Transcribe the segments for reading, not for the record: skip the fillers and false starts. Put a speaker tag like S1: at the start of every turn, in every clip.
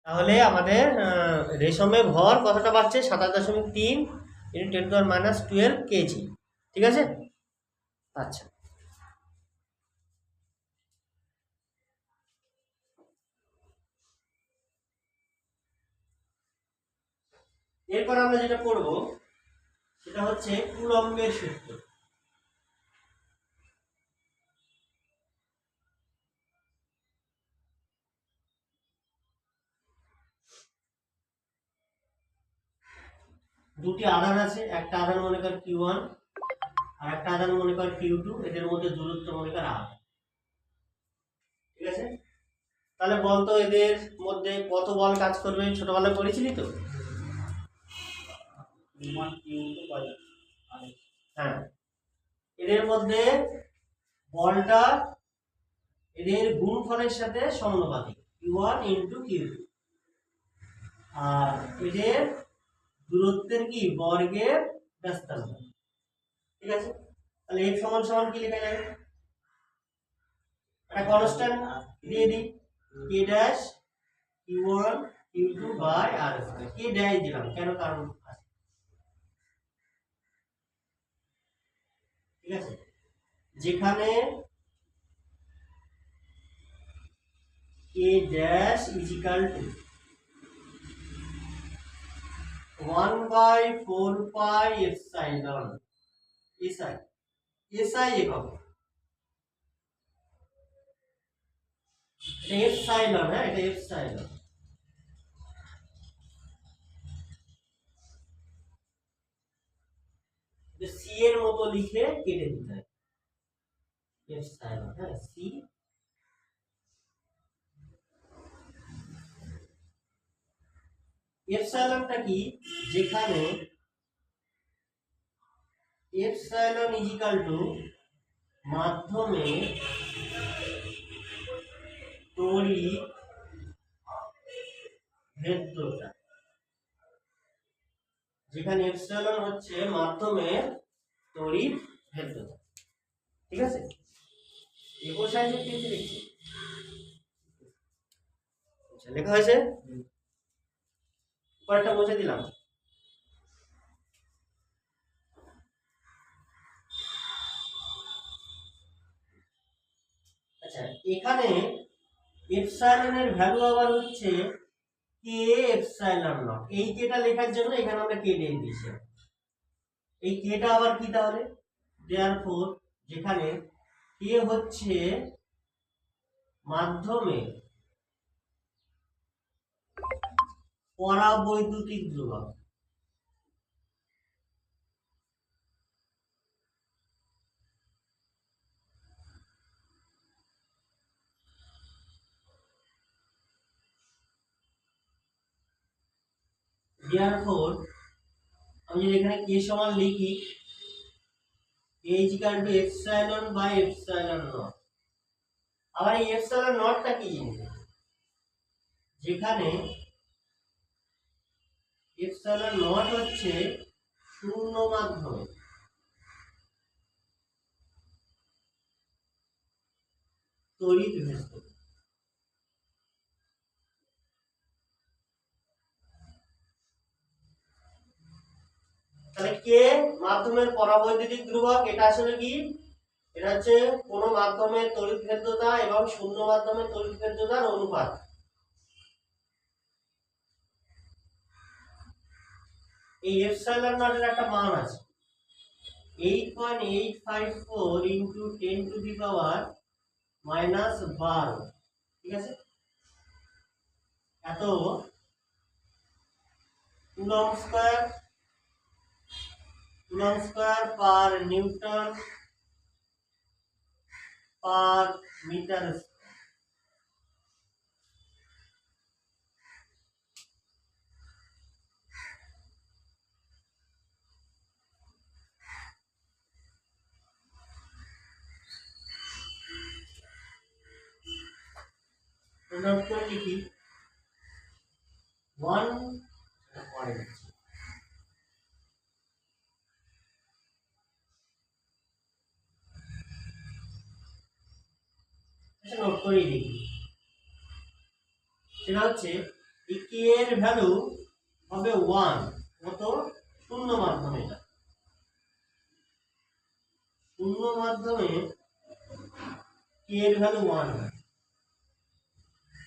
S1: তাহলে আমাদের রেশমে ভর কতটা পাচ্ছে? 27.3 × 10⁻12 কেজি। ঠিক আছে? আচ্ছা, এরপর আমরা যেটা পড়ব সেটা হচ্ছে কুলম্বের সূত্র। দুটি আধান আছে, একটা আধান মনে কর Q1 আর একটা আধান মনে কর Q2, এদের মধ্যে দূরত্ব মনে কর R। ঠিক আছে? তাহলে বলতো এদের মধ্যে কত বল কাজ করবে? ছোটবেলায় পড়েছিলি তো? হ্যাঁ, এদের মধ্যে বলটা এদের গুণফলের সাথে সমানুপাতিক, Q1 × Q2, আর এদের দূরত্বের কি বর্গের ব্যস্তাঙ্ক। ঠিক আছে? তাহলে F সমান সমান কি লেখা যায়? একটা কনস্ট্যান্ট দিয়ে দিই, K dash Q1 Q2 by R square. K dash দিলাম কেন? কারণ আছে। ঠিক আছে? যেখানে K dash is equal to 1/4 pi epsilon SI, SI একক, এটা এপসাইলন। হ্যাঁ, এটা এপসাইলন। সি এর মতো লিখে কেটে দিতে হয়, এপসাইলন। হ্যাঁ, সি। এপসাইলনটা কি? যেখানে এপসাইলন ইজ ইকুয়াল টু মাধ্যমে তড়িৎ ভেদ্যতা, যেখানে এপসাইলন হচ্ছে মাধ্যমের তড়িৎ ভেদ্যতা। ঠিক আছে? এ সাইজে কি লিখছি? আচ্ছা, লেখা হয়েছে? পরেরটা মুছে দিলাম। আচ্ছা, এখানে এপসাইলনের ভ্যালু আবার হচ্ছে কে এপসাইলন নট। এই কেটা লেখার জন্য এখানে আমরা কে দিয়ে দিয়েছি। এই কেটা আবার কি তাহলে? দেয়ারফর যেখানে কে হচ্ছে মাধ্যমে পরাবৈদ্যুতিক ধ্রুবক, দেয়ারফর আমি যদি এখানে কে সমান লিখি k is equal to epsilon by epsilon naught. আবার এই এপসাইলন নটটা কি জিনিস? যেখানে এপসাইলন নট হচ্ছে শূন্য মাধ্যমে তড়িৎ ভেদ্যতা। তাহলে কে মাধ্যমের পরাবৈদ্যুতিক ধ্রুবক, এটা আসলে কি? এটা হচ্ছে কোন মাধ্যমের তড়িৎ ভেদ্যতা এবং শূন্য মাধ্যমের তড়িৎ ভেদ্যতার অনুপাত। এই এপসাইলন নট এর একটা মান আছে 8.854 ইনটু 10⁻⁻12। ঠিক আছে? এত coulomb square per newton per metre square. লিখি 1 পয়েন্ট। নোট করে লিখি, সেটা হচ্ছে এই কে এর ভ্যালু হবে 1, কত শূন্য মাধ্যমে, এটা শূন্য মাধ্যমে কে এর ভ্যালু 1 হয়।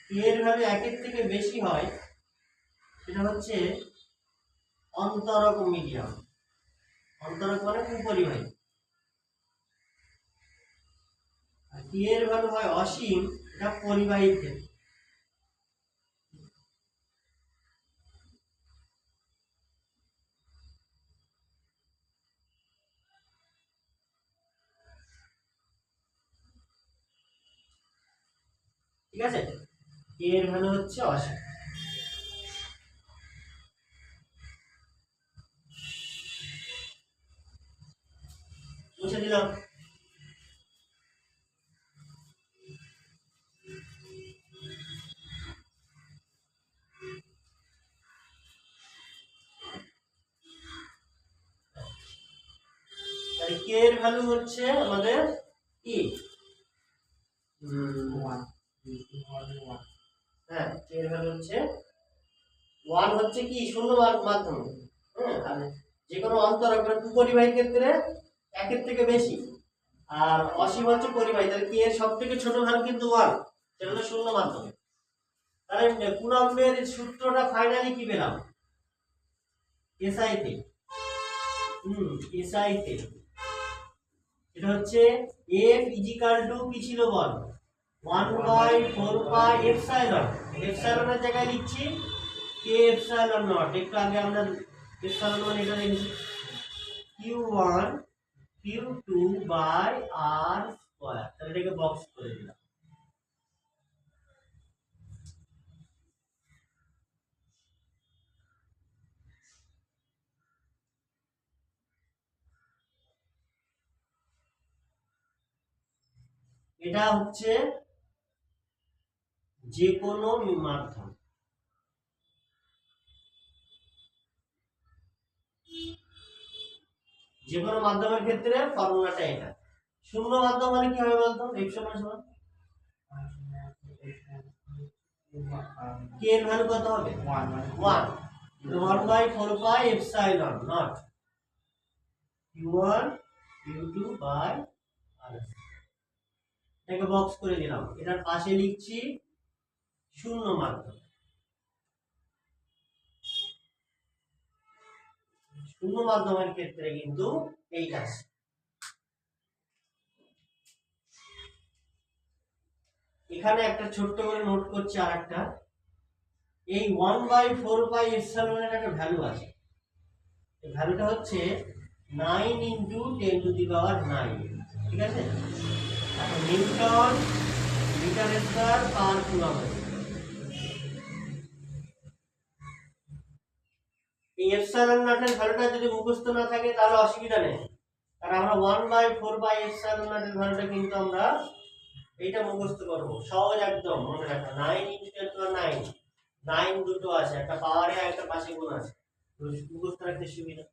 S1: কে এর ভ্যালু 1 এর থেকে বেশি হয়, সেটা হচ্ছে অন্তরক মিডিয়াম। অন্তরক মানে উপরিবাহী। আর কে এর ভ্যালু হয় অসীম, এটা পরিবাহীর ক্ষেত্রে। ঠিক আছে, কে এর ভ্যালু হচ্ছে অসীম। মুছে দিলাম। তাহলে কে এর ভ্যালু হচ্ছে আমাদের কি, 1। হ্যাঁ, কে এর ভ্যালু হচ্ছে 1, হচ্ছে কি শূন্য মাধ্যমে। হ্যাঁ, আর যে কোনো অন্তরক মানে পরিবাহীর ক্ষেত্রে 1 এর থেকে বেশি, আর অসীম হচ্ছে পরিবাহী। তাহলে কে এর সবথেকে ছোট ভ্যালু কিন্তু 1, সেটা হলো শূন্য মাধ্যমে। তাহলে কুলম্বের সূত্রটা ফাইনালি কি পেলাম, এসআই তে। এসআই তে এটা হচ্ছে F ইজিক্যাল টু কি ছিল বল, 1/4 পাই এপসাইলন। এপসাইলনের জায়গায় লিখছি কে এপসাইলন নট। একটু আগে আমরা এপসাইলন মানে এটা লিখেছি Q1 Q2 by R square. তাহলে এটাকে বক্স করে দিলাম। এটা হচ্ছে যে কোনো মাধ্যম, যে কোনো মাধ্যমের ক্ষেত্রে ফর্মুলাটা এটা। শূন্য মাধ্যম মানে কি হবে বলতো, x সমান সমান কে এর ভ্যালু কত হবে 1, 1/4 pi epsilon naught Q1 Q2 by R। এটাকে বক্স করে দিলাম। এটার পাশে লিখছি শূন্য মাধ্যম। শূন্য মাধ্যমের ক্ষেত্রে কিন্তু এইটা আছে। এখানে একটা ছোট্ট করে নোট করছি আরেকটা, এই 1/4 পাই এপসাইলনের একটা ভ্যালু আছে। এই ভ্যালুটা হচ্ছে 9 × 10⁹। ঠিক আছে, এখন newton metre square per coulomb. এই এপসাইলন নটের ভ্যালুটা যদি মুখস্থ না থাকে তাহলে অসুবিধা নেই, কারণ আমরা 1/4 পাই এপসাইলন নটের ভ্যালুটা কিন্তু আমরা এইটা মুখস্থ করব। সহজ একদম মনে রাখা, 9 × 10⁹। 9 দুটো আছে, একটা পাওয়ারে আর একটা পাশে গুণ আছে, মুখস্থ রাখতে সুবিধা।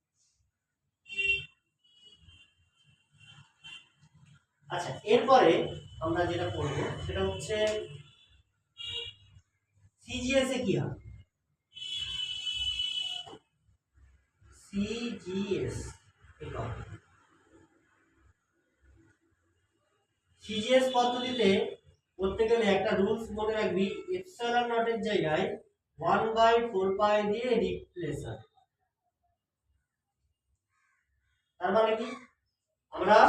S1: আচ্ছা, এরপরে আমরা যেটা করব সেটা হচ্ছে সিজিএস এ কি হয়। সিজিএস সিজিএস পদ্ধতিতে করতে গেলে একটা রুলস মনে রাখবি, এপসাইলন নটের জায়গায় 1/4 পাই দিয়ে রিপ্লেস হয়। তার মানে কি, আমরা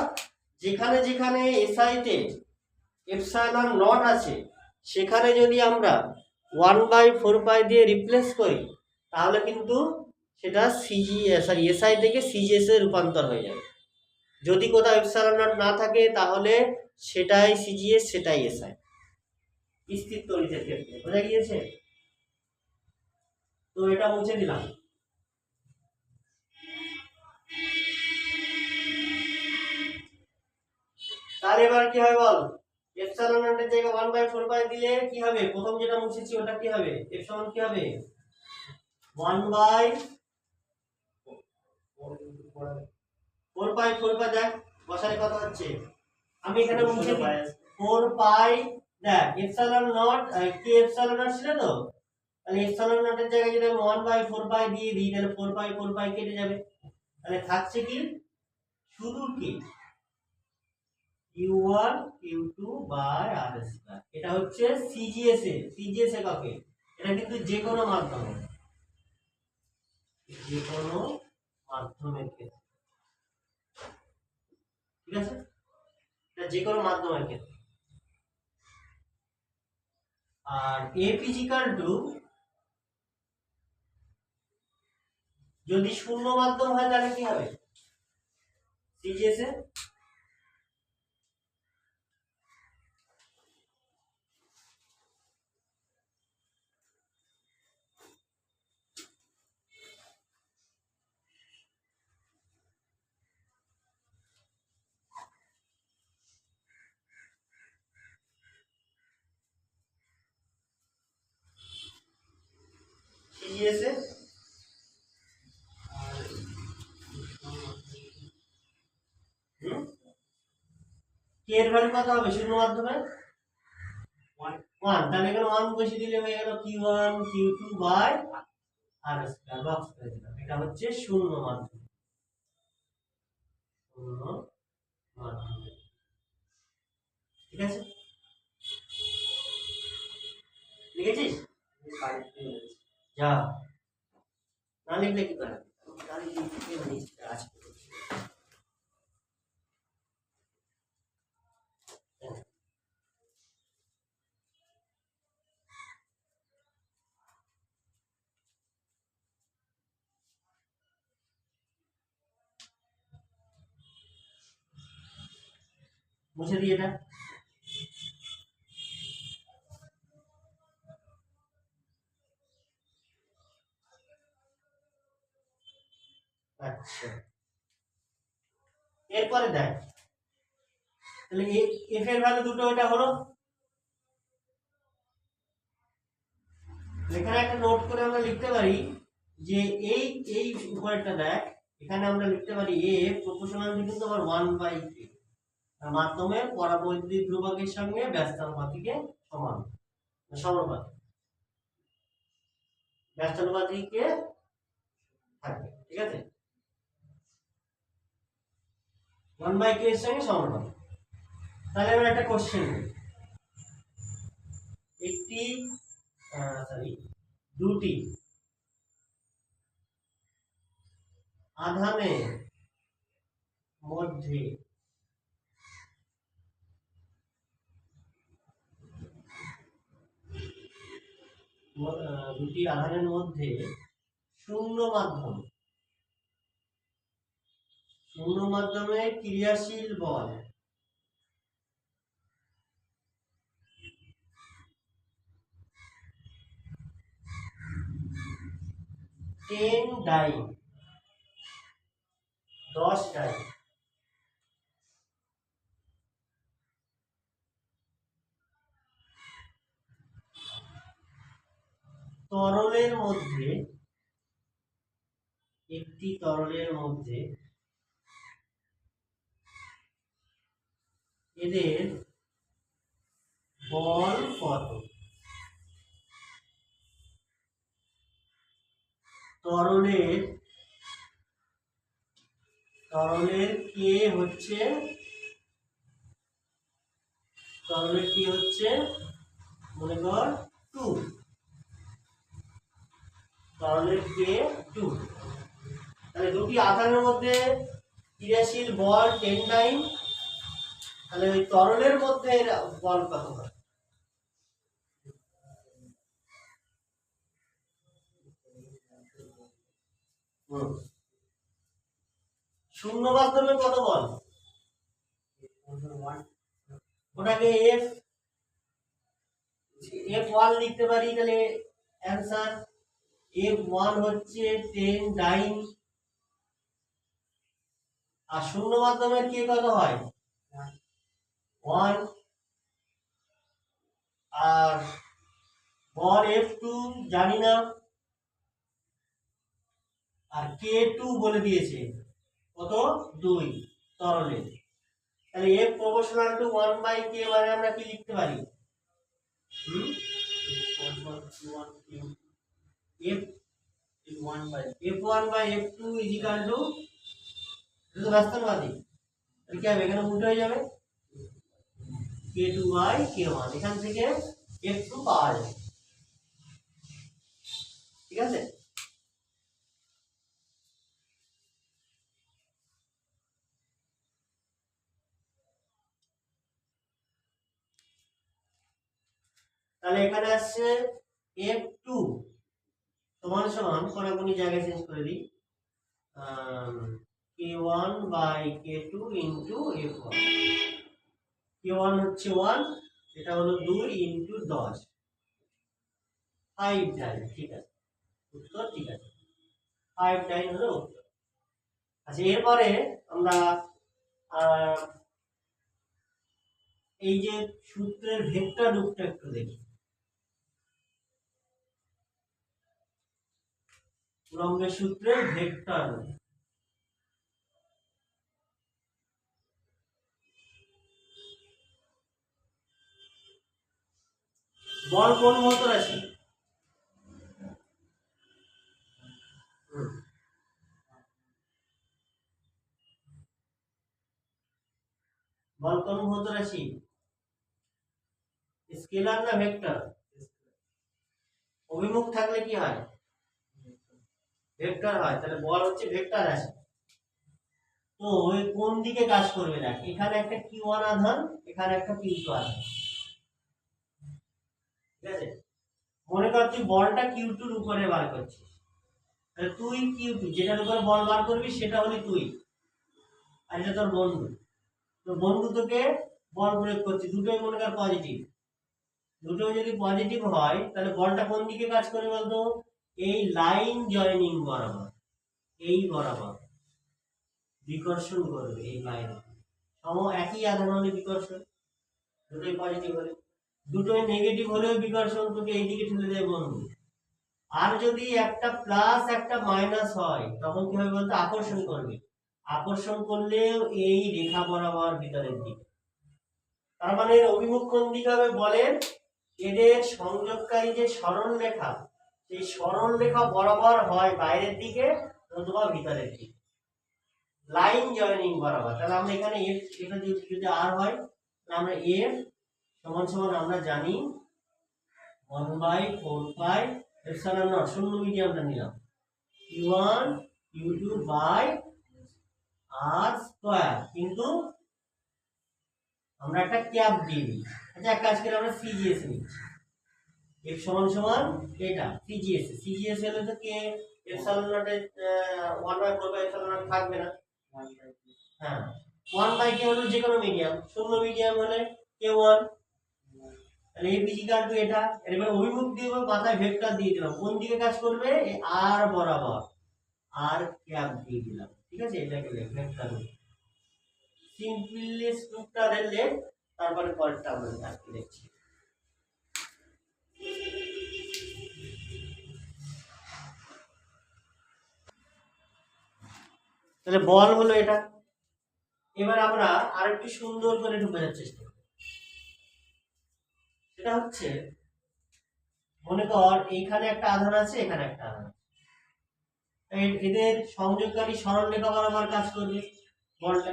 S1: যেখানে যেখানে এসআই তে এপসাইলন নট আছে সেখানে যদি আমরা 1/4 পাই দিয়ে রিপ্লেস করি তাহলে কিন্তু সেটা সিজিএস আর এসআই থেকে সিজিএস এ রূপান্তর হয়ে যাবে। যদি কোথাও এপসাইলন নট না থাকে তাহলে সেটাই সিজিএস, সেটাই এসআই। স্থির তড়িতের ক্ষেত্রে বোঝা গিয়েছে? তো এটা মুছে দিলাম। তার এবার কি হবে বল, এপসাইলন নটের জায়গায় 1/4 পাই দিলে কি হবে, প্রথম যেটা মুছেছি ওটা কি হবে, এপসাইলন কি হবে 1/4 পাই। 4 পাই দেখ বসালে কত হচ্ছে, আমি এখানে মুছে দিই 4 পাই। দেখ epsilon not K epsilon not ছিল তো, তাহলে এপসাইলন নটের জায়গায় যদি আমি 1/4 দিয়ে দিই তাহলে 4 কেটে যাবে, তাহলে থাকছে কি শুধু কে Q1 Q2 by R square. এটা হচ্ছে সিজিএস এককে, এটা কিন্তু যে কোনো মাধ্যমে, যে কোনো মাধ্যমের ক্ষেত্রে, ঠিক আছে, এটা যে কোনো মাধ্যমের ক্ষেত্রে। আর A ফিজিক্যাল টু যদি শূন্য মাধ্যম হয় তাহলে কি হবে সিজিএস এ সিজিএস এ কে এর ভ্যালু কত হবে শূন্য মাধ্যমে 1, তাহলে এখানে 1 বসিয়ে দিলে হয়ে গেল Q1 Q2 by R square, box করে দিলাম। এটা হচ্ছে শূন্য মাধ্যম, শূন্য মাধ্যম, ঠিক আছে, লিখেছিস যা, না লিখলে কি করে গাড়ি লিখতে লিখতে আছে। মুছে দিই এটা। আচ্ছা, এরপরে দেখ, তাহলে এফ এর ভ্যালু দুটো এটা হলো, এখানে একটা নোট করে আমরা লিখতে পারি যে এই এই উপরেরটা দেখ, এখানে আমরা লিখতে পারি এ প্রপোর্শনাল কিন্তু আবার 1/k, মাধ্যমে পরাবৈদ্যুতিক ধ্রুবকের সঙ্গে ব্যস্তানুপাতিকে সমান, সমানুপাতিক, ব্যস্তানুপাতিকে থাকবে, ঠিক আছে, 1/k এর সঙ্গে সমানুপাতিক। তাহলে আমরা একটা কোশ্চেন করি, একটি দুটি আধানের মধ্যে শূন্য মাধ্যমে ক্রিয়াশীল বল টেন ডাইন 10 ডাইন তরলের মধ্যে, একটি তরলের মধ্যে এদের বল কত, তরলের কে হচ্ছে, মনে কর 2, তরলের কে 2, তাহলে দুটি আধানের মধ্যে ক্রিয়াশীল বল 10 ডাইন, তাহলে ওই তরলের মধ্যে বল কত হয়, শূন্য মাধ্যমে কত বল, ওটাকে F1 লিখতে পারি, তাহলে অ্যানসার F1 হচ্ছে 10 ডাইন, আর শূন্য মাধ্যমের কে কত হয় 1, আর বল F2 জানি না, আর K2 বলে দিয়েছে কত 2 তরলে, তাহলে F প্রপোর্শনাল টু 1/k মানে আমরা কি লিখতে পারি f1 by f2 is equal two, এটা তো বাস্তববাদী, তাহলে কি হবে এখানে উল্টো হয়ে যাবে, k2 বাই k1, এখান থেকে f2 পাওয়া যাবে। ঠিক আছে, তাহলে এখানে আসছে f2 সমান সমান, কোনাকুনি জায়গায় চেঞ্জ করে দিই, k1 by k2 into f1। k1 হচ্ছে 1, এটা হলো 2 ইনটু 10, 5 ঠিক আছে, উত্তর ঠিক আছে, 5 হলো উত্তর। আচ্ছা, এরপরে আমরা এই যে সূত্রের ভেক্টর রূপটা একটু দেখি। কুলম্বের সূত্রের ভেক্টর রূপ, বল কোন ভৌত রাশি, বল কোন ভৌত রাশি, স্কেলার না ভেক্টর? অভিমুখ থাকলে কি হয়, ভেক্টর হয়, তাহলে বল হচ্ছে ভেক্টর রাশি। তো ওই কোন দিকে কাজ করবে, দেখ এখানে একটা q1 আধান, এখানে একটা q2 আধান, ঠিক আছে, মনে কর তুই বলটা q2 এর উপরে বার করছিস, তাহলে তুই q2 যেটার উপর বল বার করবি সেটা হলি তুই, আর এটা তোর বন্ধু। তো বন্ধু তোকে বল প্রয়োগ করছে, দুটোই মনে কর পজিটিভ, দুটো যদি পজিটিভ হয় তাহলে বলটা কোন দিকে কাজ করে বলতো, এই লাইন জয়েনিং বরাবর, এই বরাবর বিকর্ষণ করবে, এই লাইনে একই আধান হলে বিকর্ষণ, দুটোই পজিটিভ হলে, দুটোই নেগেটিভ হলেও বিকর্ষণ তোকে এইদিকে ঠেলে দেবে বন্ধু। আর যদি একটা প্লাস একটা মাইনাস হয় তখন কি হবে বলতো, আকর্ষণ করবে, আকর্ষণ করলেও এই রেখা বরাবর ভিতরের দিকে। তার মানে এর অভিমুখ কোন দিকে হবে বলেন, এদের সংযোগকারী যে সরল রেখা, সেই সরল রেখা বরাবর হয় বাইরের দিকে অথবা ভিতরের দিকে, লাইন জয়েনিং বরাবর। তাহলে আমরা এখানে f, এটা যদি r হয় তাহলে আমরা f সমান সমান আমরা জানি 1/4 পাই এপসাইলন নট, শূন্য মিডিয়ামটা নিলাম, q1 q2 by r square, কিন্তু আমরা একটা ক্যাপ দিয়ে দিই। আচ্ছা, এক কাজ করে আমরা সিজিএস নিচ্ছি, f সমান সমান এটা সিজিএস, সিজিএস হলে তো k epsilon naught 1/4 by epsilon naught থাকবে না, হ্যাঁ 1/k হলো যে কোনো মিডিয়াম, শূন্য মিডিয়াম হলে k1, তাহলে এই ফিজিক্যাল টু এটা, এবার অভিমুখ দিয়ে মাথায় ভেক্টর দিয়ে দিলাম, কোন দিকে কাজ করবে, এই r বরাবর, r ক্যাপ দিয়ে দিলাম, ঠিক আছে, এটাকে ভেক্টর সিম্পলি স্ট্রাকচার এর, তারপরে পরেরটা আমরা দেখছি। তাহলে বল হলো এটা। এবার আমরা আরেকটু সুন্দর করে একটু বোঝার চেষ্টা করি, সেটা হচ্ছে মনে কর এইখানে একটা আধান আছে, এখানে একটা আধান, এদের সংযোগকারী সরল রেখা বরাবর কাজ করবে বলটা,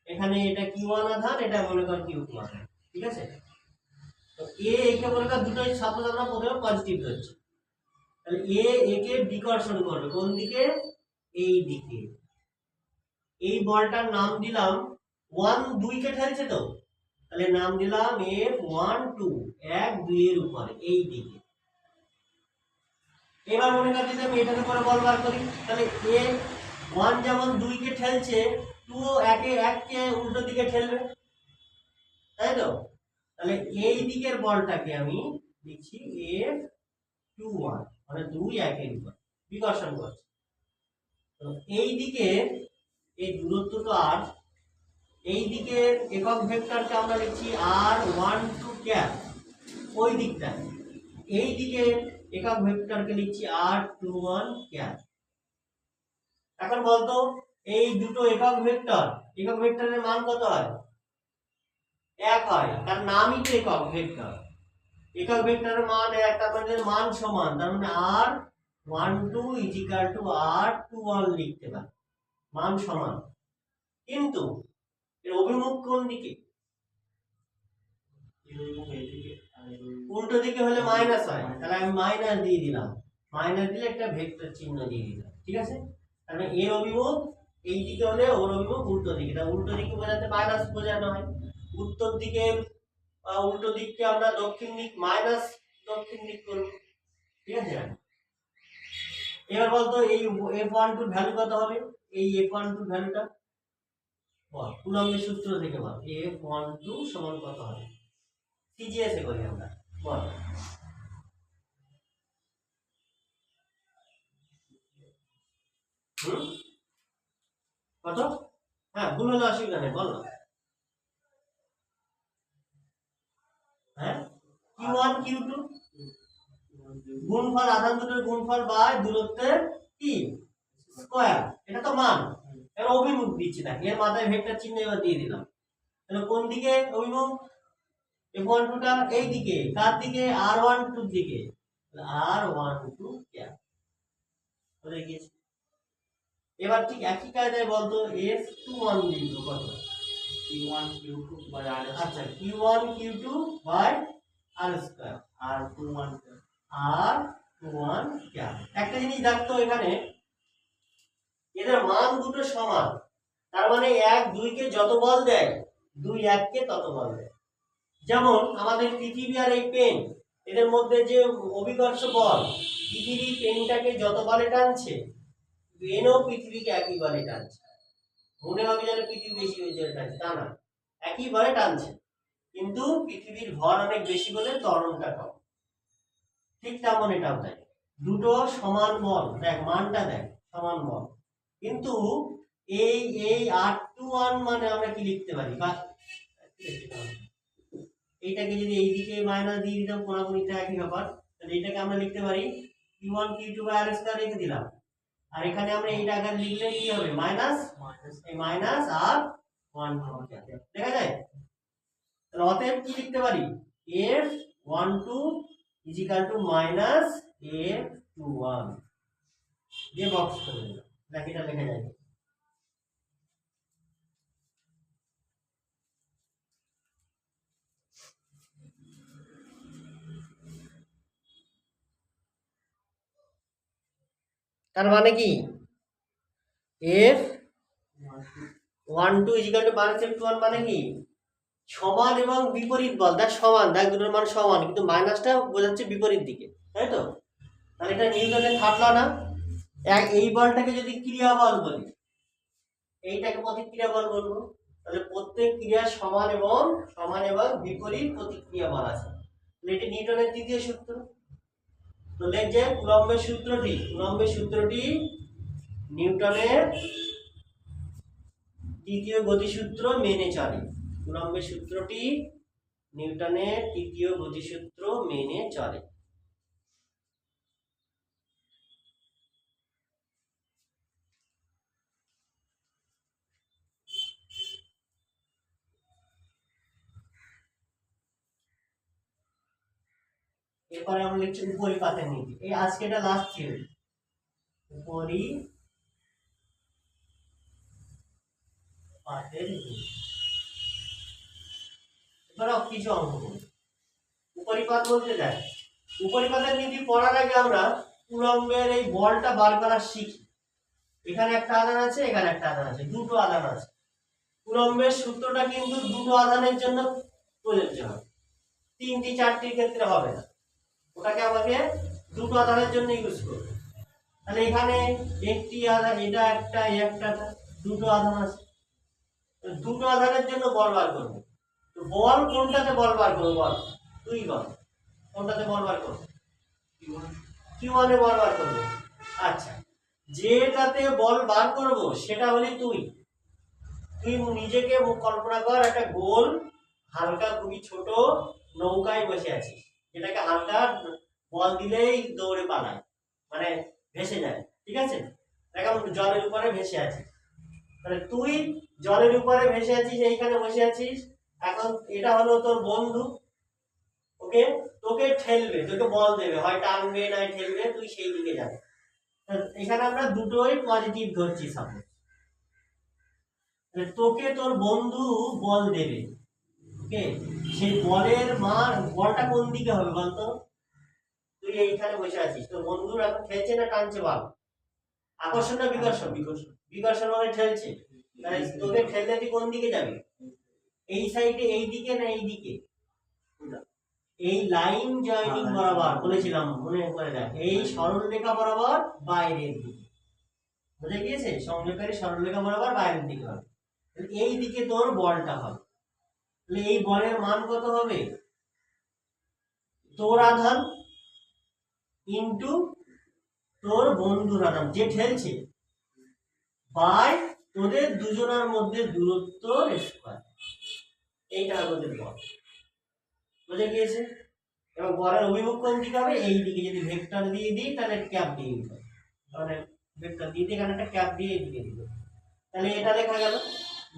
S1: এখানে এটা q1 আধান, এটা মনে কর q2 আধান, ঠিক আছে। তো এ একে মনে কর দুটোই সাপোজ আমরা প্রথমে পজিটিভ ধরছি, তাহলে এ একে বিকর্ষণ করবে কোন দিকে, এই দিকে। এই বলটার নাম দিলাম 1, 2 কে ঠেলছে তো, তাহলে নাম দিলাম f1 2, 1 2 এর উপরে এই দিকে। এবার মনে কর যদি আমি এটার উপরে বল বার করি, তাহলে এ 1 যেমন 2 কে ঠেলছে, 2 ও 1 কে উল্টো দিকে ঠেলবে, তাই তো। তাহলে এই দিকের বলটাকে আমি লিখছি f21, মানে 2 1 এর উপর বিকর্ষণ করছে। তো এই দিকে এই দূরত্বটা r, এই দিকে একক ভেক্টরকে আমরা লিখছি r12 ক্যাপ, ওই দিকটা, এই দিকে একক ভেক্টরকে লিখছি r21 ক্যাপ। এখন বলতো এই দুটো একক ভেক্টরের মান কত হয়, 1 হয়, তার নামই তো একক ভেক্টর, একক ভেক্টরের মান 1, তার মানে মান সমান, তার মানে r 1 2 ইজিক্যাল টু r21 লিখতে পারি, মান সমান। কিন্তু এর অভিমুখ কোন দিকে? উল্টো দিকে হলে মাইনাস হয়, তাহলে আমি মাইনাস দিয়ে দিলাম, মাইনাস দিলে একটা ভেক্টর চিহ্ন দিয়ে দিলাম, ঠিক আছে? তাহলে এর অভিমুখ এই দিকে হলে ওর অভিমুখ উল্টো দিকে, তা উল্টো দিকে বোঝাতে মাইনাস বোঝানো হয়। উত্তর দিকে উল্টো দিককে আমরা দক্ষিণ দিক মাইনাস দক্ষিণ দিক করব, ঠিক আছে? এবার বলতো এই f12 ভ্যালু কত হবে? এই f12 ভ্যালুটা বল, কুলম্বের সূত্র থেকে বল, f12 সমান কত হবে? সিজিএস এ করি আমরা, বল। কত? হ্যাঁ, ভুল হলে অসুবিধা নেই, বল না। হ্যাঁ, q1 q2 গুণফল, আধান দুটোর গুণফল বাই দূরত্বের কি স্কয়ার, এটা তো মান। এর অভিমুখ দিচ্ছি না, এর মাথায় ভেক্টর চিহ্ন এবার দিয়ে দিলাম। তাহলে কোন দিকে অভিমুখ? f12 টা এই দিকে, কার দিকে? r12 এর দিকে। r12 क्या হয়ে গেছে। এবার ঠিক একই কায়দায় বলতো f21 লিখবো কত? q1 q2 বাই r, আচ্ছা q1 q2 by r square, r21 क्या। একটা জিনিস দেখতো এখানে, এদের মান দুটো সমান, তার মানে 1 2 কে যত বল দেয় 2 1 কে তত বল দেয়। যেমন আমাদের পৃথিবী আর এই পেন, এদের মধ্যে যে অভিকর্ষ বল, পৃথিবী পেনটাকে যত বলে টানছে, পেনও পৃথিবীকে একই বলে টানছে। মনে হবে যেন পৃথিবী বেশি জোরে টানছে, তা না, একই বলে টানছে, কিন্তু পৃথিবীর ভর অনেক বেশি বলে ত্বরণটা কম। ঠিক তেমন এটাও তাই, দুটো সমান বল, দেখ মানটা দেখ সমান বল, কিন্তু এই এই r21 মানে আমরা কি লিখতে পারি? বা এইটাকে যদি এইদিকে মাইনাস দিয়ে দিতাম, কোনাকুনিতে একই ব্যাপার, তাহলে এইটাকে আমরা লিখতে পারি q1 q2 by r square রেখে দিলাম, আর এখানে আমরা এইটা আগে লিখলে কি হবে? মাইনাস, এই মাইনাস আর 1 দেখা যায়। তাহলে অতএব কি লিখতে পারি? f12 is equal two minus f21 দিয়ে বক্স করে দিলাম, দেখ এটা লেখা যায়। তার মানে কি f12 is equal two minus f21 মানে কি সমান এবং বিপরীত বল, দেখ সমান, দেখ দুটোর মান সমান, কিন্তু মাইনাসটা বোঝাচ্ছে বিপরীত দিকে, তাই তো? তাহলে এটা নিউটনের থার্ড ল না? এই বলটাকে যদি ক্রিয়া বল বলি, এইটাকে প্রতিক্রিয়া বল বলবো, তাহলে প্রত্যেক ক্রিয়া সমান এবং বিপরীত প্রতিক্রিয়া বল আছে। এটি নিউটনের তৃতীয় সূত্র। তো লেখ যে কুলম্বের সূত্রটি নিউটনের তৃতীয় গতিসূত্র মেনে চলে। কুলম্বের সূত্রটি নিউটনের তৃতীয় গতিসূত্র মেনে চলে। এরপরে আমরা লিখছি উপরিপাতের নীতি, এই আজকে এটা লাস্ট থিওরি, উপরিপাতের নীতি। এবার কিছু অঙ্ক করি। উপরিপাত বলতে দেখ, উপরিপাতের নীতি পড়ার আগে আমরা কুলম্বের এই বলটা বার করা শিখি। এখানে একটা আধান আছে, এখানে একটা আধান আছে, দুটো আধান আছে। কুলম্বের সূত্রটা কিন্তু দুটো আধানের জন্য প্রযোজ্য হয়, 3টি 4টির ক্ষেত্রে হবে না, ওটাকে আমাকে দুটো আধানের জন্য ইউজ করবে। তাহলে এখানে একটি আধান, এটা একটা দুটো আধান আছে, দুটো আধানের জন্য বল বার করবো। তো বল কোনটাতে বল বার করবো? বল তুই বল, কোনটাতে বল বার করবো? q1 এ বল বার করবো। আচ্ছা, যেটাতে বল বার করবো সেটা হলি তুই নিজেকে কল্পনা কর, একটা গোল হালকা খুবই ছোট নৌকায় বসে আছিস, যেটাকে হালকা বল দিলেই দৌড়ে পালায়, মানে ভেসে যায়, ঠিক আছে? দেখ জলের উপরে ভেসে আছিস, তাহলে তুই জলের উপরে ভেসে আছিস, এইখানে বসে আছিস। এখন এটা হলো তোর বন্ধু, ওকে তোকে ঠেলবে, তোকে বল দেবে, হয় টানবে নয় ঠেলবে, তুই সেই দিকে যাবে। এখানে আমরা দুটোই পজিটিভ ধরছি। সাপোজ তোকে তোর বন্ধু বল দেবে, ওকে, সেই বলের মান, বলটা কোন দিকে হবে বলতো? তুই এইখানে বসে আছিস, তোর বন্ধুর এখন খেলছে না টানছে বল? আকর্ষণ না বিকর্ষণ? বিকর্ষণ মানে ঠেলছে। তাহলে তোকে ঠেললে তুই কোন দিকে যাবি? এই সাইডে, এই দিকে না এই দিকে? এই লাইন জয়েনিং বরাবর বলেছিলাম, মনে করে দেখ, এই সরলরেখা বরাবর বাইরের দিকে, বুঝে গিয়েছে? সংযোগকারী সরলরেখা বরাবর বাইরের দিকে হবে, এই দিকে তোর বলটা হবে। তাহলে এই বলের মান কত হবে? তোর আধান ইনটু তোর বন্ধুর আধান যে ঠেলছে, বাই তোদের দুজনের মধ্যে দূরত্ব স্কয়ার। এইটা আমাদের বল, বুঝে গিয়েছে? এবং বলের অভিমুখ কোন দিকে হবে? এই দিকে। যদি ভেক্টর দিয়ে দিই তাহলে ক্যাপ দিয়ে দিতে হবে, মানে ভেক্টর দিয়ে দিই, এখানে একটা ক্যাপ দিয়ে এদিকে দিব। তাহলে এটা লেখা গেল,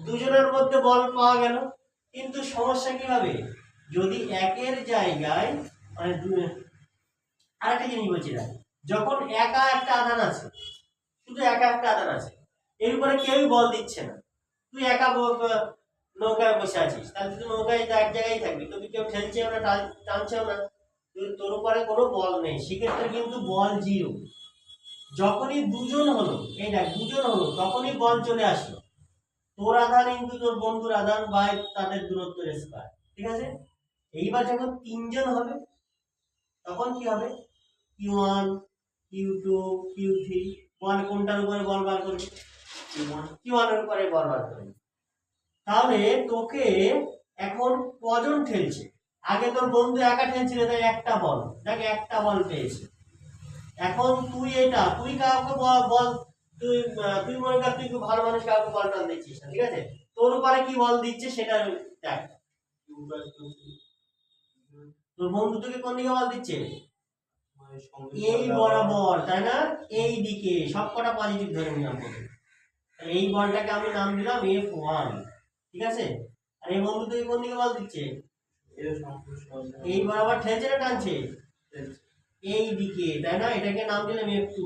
S1: দুজনের মধ্যে বল পাওয়া গেল। কিন্তু সমস্যা কি হবে? যদি একের জায়গায়, মানে আরেকটা জিনিস বলছি না, যখন একা একটা আধান আছে, শুধু একা একটা আধান আছে, এর উপরে কেউই বল দিচ্ছে না, তুই একা নৌকায় বসে আছিস, তাহলে তুই নৌকায় এক জায়গায় থাকবি, তোকে কেউ ঠেলছেও না, টানছেও না, তোর উপরে কোনো বল নেই, সেক্ষেত্রে কিন্তু বল জিরো। যখনই দুজন হলো, এই দেখ দুজন হলো, তখনই বল চলে আসলো, তোর আধান ইনটু তোর বন্ধুর আধান বাই তাদের দূরত্বের স্কয়ার। ঠিক আছে? এইবার যখন তিনজন হবে তখন কি হবে? Q1 Q2 Q3, বল কোনটার উপরে বল বার করবে? Q1 এর উপরে বল বার করবে। তাহলে তোকে এখন কজন ঠেলছে? আগে তোর বন্ধু একা ঠেলছিল, তাই একটা বল, দেখ একটা বল পেয়েছে। এখন তুই কাউকে বল, তুই মনে কর তুই খুব ভালো মানুষ, কাউকে বল টান দিচ্ছিস না, ঠিক আছে? তোর উপরে কি বল দিচ্ছে সেটা দেখ। তোর বন্ধু তোকে কোন দিকে বল দিচ্ছে? এই বরাবর, তাই না? এই দিকে। সবকটা পজিটিভ ধরে নিলাম। এই বলটাকে আমি নাম দিলাম F1, ঠিক আছে? আর এই বন্ধু তোকে কোন দিকে বল দিচ্ছে? এই বরাবর ঠেলছে না টানছে? এই দিকে, তাই না? এটাকে নাম দিলাম F2,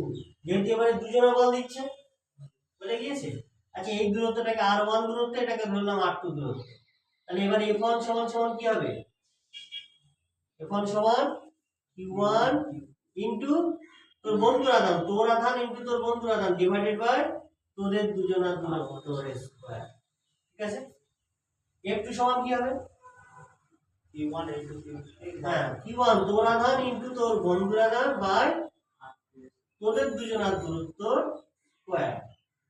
S1: যেহেতু এবারে দুজনে বল দিচ্ছে, বুঝে গিয়েছে? আচ্ছা, এই দূরত্বটাকে R1 দূরত্ব, এটাকে ধরলাম R2 দূরত্ব। তাহলে এবারে F1 সমান সমান কি হবে? F1 সমান Q1 ইনটু তোর বন্ধুর আধান, তোর আধান ইনটু তোর বন্ধুর আধান ডিভাইডেড বাই তোদের দুজনের দূরত্ব স্কয়ার। ঠিক আছে? F2 সমান কি হবে? Q1 ইনটু হ্যাঁ, Q1 তোর আধান ইনটু তোর বন্ধুর আধান বাই তোদের দুজনের দূরত্ব স্কয়ার।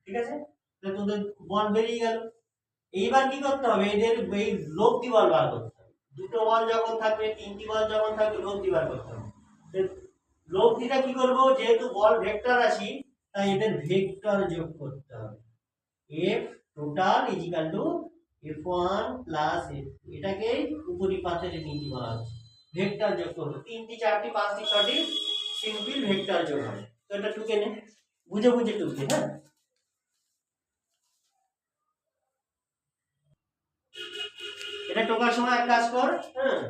S1: ঠিক আছে? তাহলে তোদের বল বেরিয়ে গেল। এইবার কি করতে হবে? এদের এই লব্ধি বল বার করতে হবে। দুটো বল যখন থাকবে, তিনটি বল যখন থাকবে, লব্ধি বার করতে হবে। লব্ধিটা কি করব? যেহেতু বল ভেক্টর রাশি, তাই এদের ভেক্টর যোগ করতে হবে। F total is equal two F1 plus F2, এটাকে উপরিপাতের নীতি বলা হচ্ছে। ভেক্টর যোগ করব, 3টি 4টি 5টি 6টি সিম্পল ভেক্টর যোগ হবে। তো এটা টুকে নে, বুঝে বুঝে টুকে। হ্যাঁ, এটা টোকার সময় এক কাজ কর। হ্যাঁ,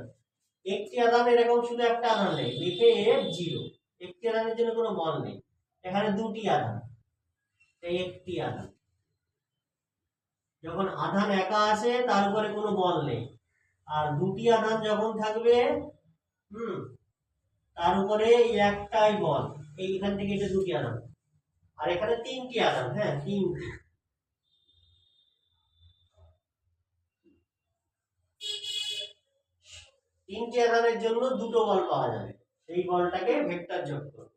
S1: একটি আধান এরকম শুধু একটা আধান নেই, লিখে F0। একটি আধানের জন্য কোনো বল নেই, এখানে দুটি আধান, এই একটি আধান। যখন আধান একা আছে তার উপরে কোনো বল নেই, আর দুটি আধান যখন থাকবে, তার উপরে একটাই বল, এইখান থেকে এটা দুটি আধান, আর এখানে তিনটি আধান। হ্যাঁ, তিনটি আধানের জন্য দুটো বল পাওয়া যাবে, সেই বলটাকে ভেক্টর যোগ করব।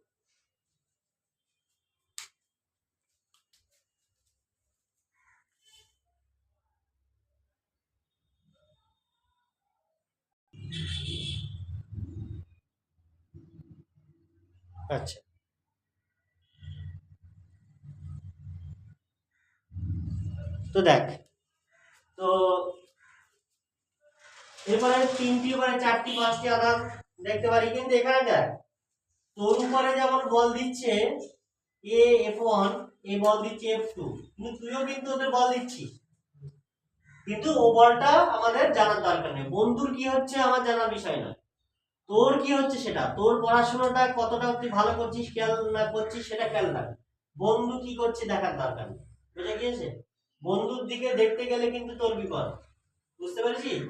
S1: আচ্ছা, তো দেখ, তো এরপরে 3টি উপরে 4টি 5টি আধান দেখতে পারি, কিন্তু এখানে দেখ তোর উপরে যেমন বল দিচ্ছে F1, এই বল দিচ্ছে F2, কিন্তু তুইও কিন্তু ওদের বল দিচ্ছিস, কিন্তু ও বলটা আমাদের জানার দরকার নেই। বন্ধুর কি হচ্ছে আমার জানার বিষয় না, তোর কি হচ্ছে সেটা, তোর পড়াশোনাটা কতটা তুই ভালো করছিস খেয়াল না করছিস সেটা খেয়াল রাখ। বন্ধু কি করছে দেখার দরকার নেই, বুঝে গিয়েছে? বন্ধুর দিকে দেখতে গেলে কিন্তু তোর বিপদ, বুঝতে পেরেছিস?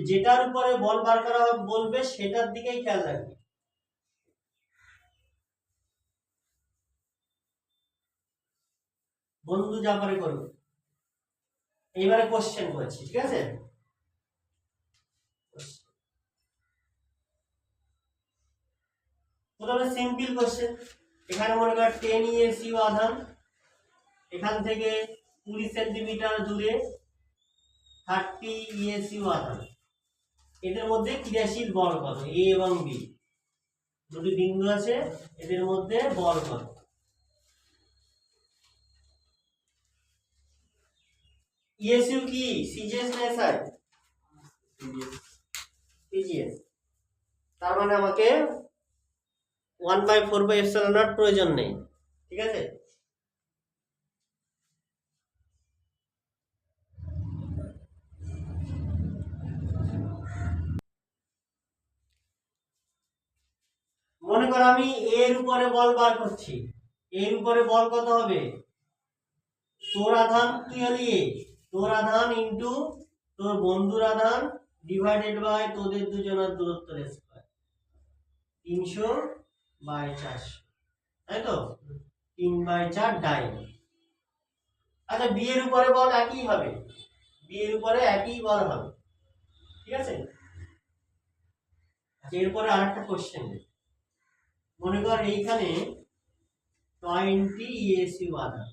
S1: যেটার উপরে বল বার করা বলবে সেটার দিকেই খেয়াল রাখবি। বন্ধু যা পারে করবে। এইবারে কোশ্চেন করছি, ঠিক আছে? প্রথমে সিম্পল কোশ্চেন। এখানে মনে কর 10 ইএসইউ আধান, এখান থেকে 20 সেন্টিমিটার দূরে 30 ইএসইউ আধান, এদের মধ্যে ক্রিয়াশীল বল কত? এ এবং বি দুটি বিন্দু আছে, এদের মধ্যে বল কত? ইএসইউ কি সিজিএস না এসআই? সিজিএস। তার মানে আমাকে 1/4/ε0 প্রয়োজন নেই, ঠিক আছে? মনে কর আমি এর উপরে বল বার করছি, এর উপরে বল কত হবে? তোর আধান কি হলি, তোর আধান ইনটু তোর বন্ধুর আধান ডিভাইডেড বাই তোদের দুজনের দূরত্ব স্কয়ার, 300/400, তাই তো? 3/4 ডাইন। আচ্ছা বি এর উপরে বল একই হবে, বি এর উপরে একই বল হবে, ঠিক আছে? আচ্ছা এরপরে আরেকটা কোশ্চেন, মনে কর এইখানে 20 ইএসইউ আধান,